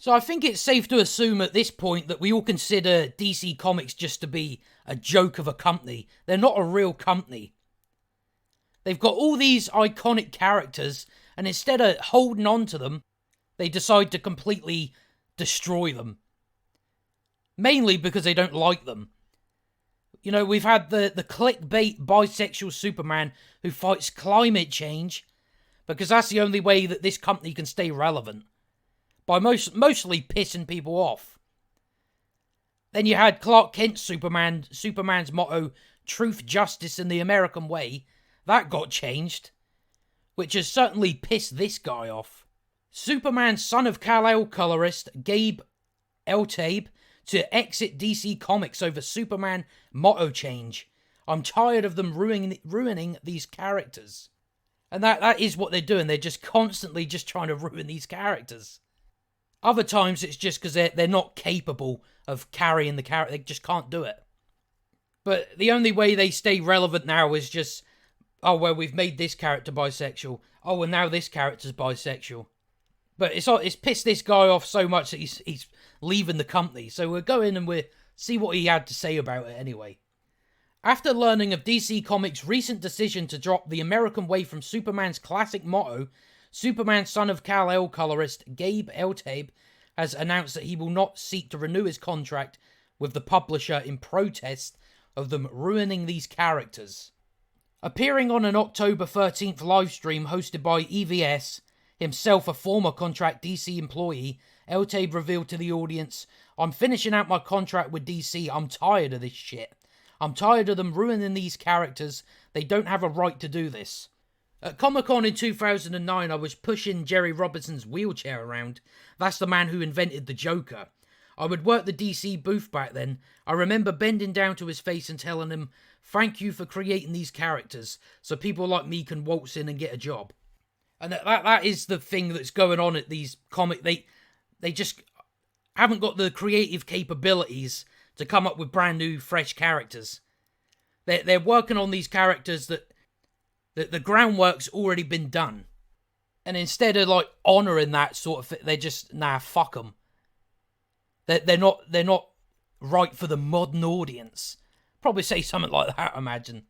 So I think it's safe to assume at this point that we all consider DC Comics just to be a joke of a company. They're not a real company. They've got all these iconic characters, and instead of holding on to them, they decide to completely destroy them. Mainly because they don't like them. You know, we've had the clickbait bisexual Superman who fights climate change, because that's the only way that this company can stay relevant. By mostly pissing people off. Then you had Clark Kent's Superman's motto, truth, justice, and the American way. That got changed, which has certainly pissed this guy off. Superman's Son of Kal-El colorist Gabe Eltaeb to exit DC Comics over Superman motto change. I'm tired of them ruining these characters. And that is what they're doing. They're just constantly just trying to ruin these characters. Other times it's just because they're not capable of carrying the character. They just can't do it. But the only way they stay relevant now is just, oh, well, we've made this character bisexual. Oh, and now this character's bisexual. But it's pissed this guy off so much that he's leaving the company. So we'll go in and we'll see what he had to say about it anyway. After learning of DC Comics' recent decision to drop the American way from Superman's classic motto, Superman Son of Kal-El colorist Gabe Eltaeb has announced that he will not seek to renew his contract with the publisher in protest of them ruining these characters. Appearing on an October 13th livestream hosted by EVS, himself a former contract DC employee, Eltaeb revealed to the audience, I'm finishing out my contract with DC, I'm tired of this shit. I'm tired of them ruining these characters, they don't have a right to do this. At Comic-Con in 2009, I was pushing Jerry Robinson's wheelchair around. That's the man who invented the Joker. I would work the DC booth back then. I remember bending down to his face and telling him, thank you for creating these characters, so people like me can waltz in and get a job. And that is the thing that's going on at these comic. They just haven't got the creative capabilities to come up with brand new, fresh characters. They're working on these characters that the groundwork's already been done. And instead of like honouring that sort of thing, they're just, nah, fuck them. They're not right for the modern audience. Probably say something like that, I imagine.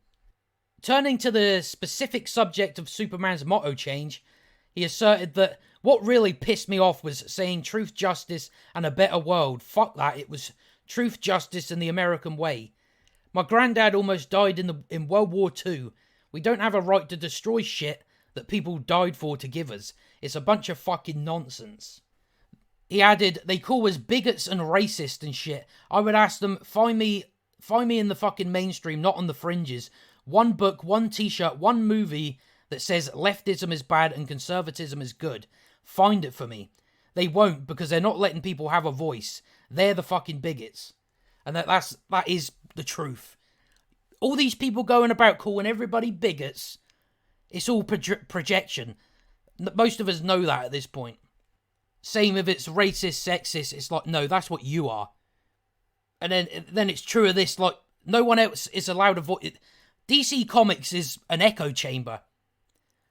Turning to the specific subject of Superman's motto change, he asserted that what really pissed me off was saying truth, justice, and a better world. Fuck that, it was truth, justice, and the American way. My granddad almost died in World War II. We don't have a right to destroy shit that people died for to give us. It's a bunch of fucking nonsense. He added, they call us bigots and racist and shit. I would ask them, find me in the fucking mainstream, not on the fringes. One book, one t-shirt, one movie that says leftism is bad and conservatism is good. Find it for me. They won't, because they're not letting people have a voice. They're the fucking bigots. And that is the truth. All these people going about calling everybody bigots, it's all projection. Most of us know that at this point. Same if it's racist, sexist, it's like, no, that's what you are. And then it's true of this, like, no one else is allowed a voice. DC Comics is an echo chamber.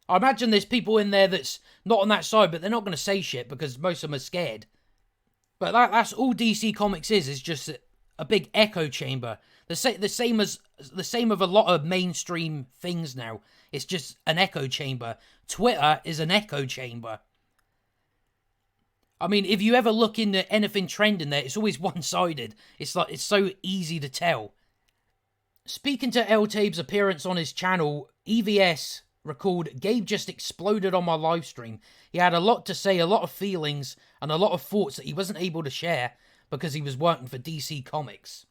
I imagine there's people in there that's not on that side, but they're not going to say shit because most of them are scared. But that's all DC Comics is just a big echo chamber. The same of a lot of mainstream things now. It's just an echo chamber. Twitter is an echo chamber. I mean, if you ever look into anything trending there, it's always one-sided. It's so easy to tell. Speaking to Eltaeb's appearance on his channel, EVS recalled, Gabe just exploded on my live stream. He had a lot to say, a lot of feelings, and a lot of thoughts that he wasn't able to share because he was working for DC Comics.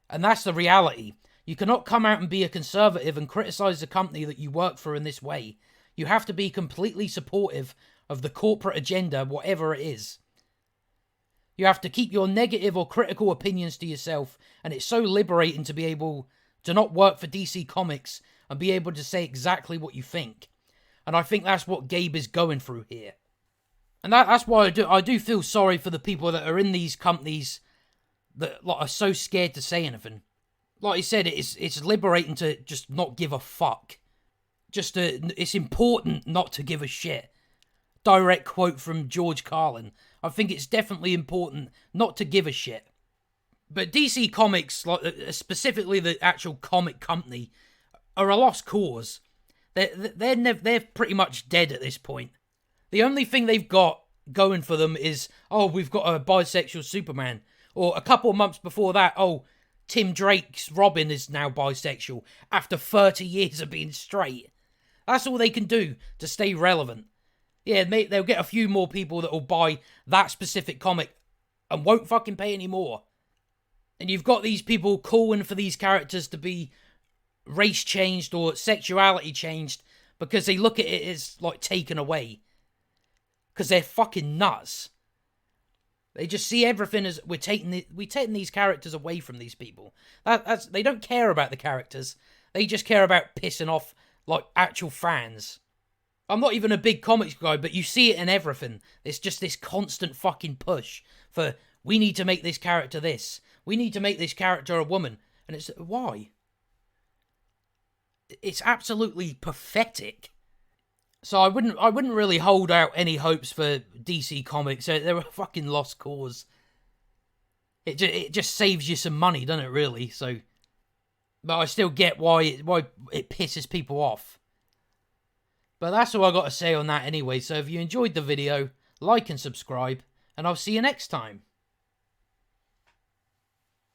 And that's the reality. You cannot come out and be a conservative and criticize the company that you work for in this way. You have to be completely supportive of the corporate agenda, whatever it is. You have to keep your negative or critical opinions to yourself, and it's so liberating to be able to not work for DC Comics and be able to say exactly what you think. And I think that's what Gabe is going through here. And that's why I do feel sorry for the people that are in these companies that are so scared to say anything. Like I said, it's liberating to just not give a fuck. It's important not to give a shit. direct quote from George Carlin. I think it's definitely important not to give a shit. But DC Comics, like specifically the actual comic company, are a lost cause. They're pretty much dead at this point. The only thing they've got going for them is, oh, we've got a bisexual Superman. Or a couple of months before that, oh, Tim Drake's Robin is now bisexual after 30 years of being straight. That's all they can do to stay relevant. Yeah, they'll get a few more people that will buy that specific comic and won't fucking pay any more. And you've got these people calling for these characters to be race changed or sexuality changed because they look at it as like taken away. Because they're fucking nuts. They just see everything as we're taking these characters away from these people. They don't care about the characters. They just care about pissing off like actual fans. I'm not even a big comics guy, but you see it in everything. It's just this constant fucking push for, we need to make this character this. We need to make this character a woman. And it's, why? It's absolutely pathetic. So I wouldn't really hold out any hopes for DC Comics. They're a fucking lost cause. It just saves you some money, doesn't it, really? So, but I still get why it pisses people off. But that's all I got to say on that anyway. So if you enjoyed the video, like and subscribe, and I'll see you next time.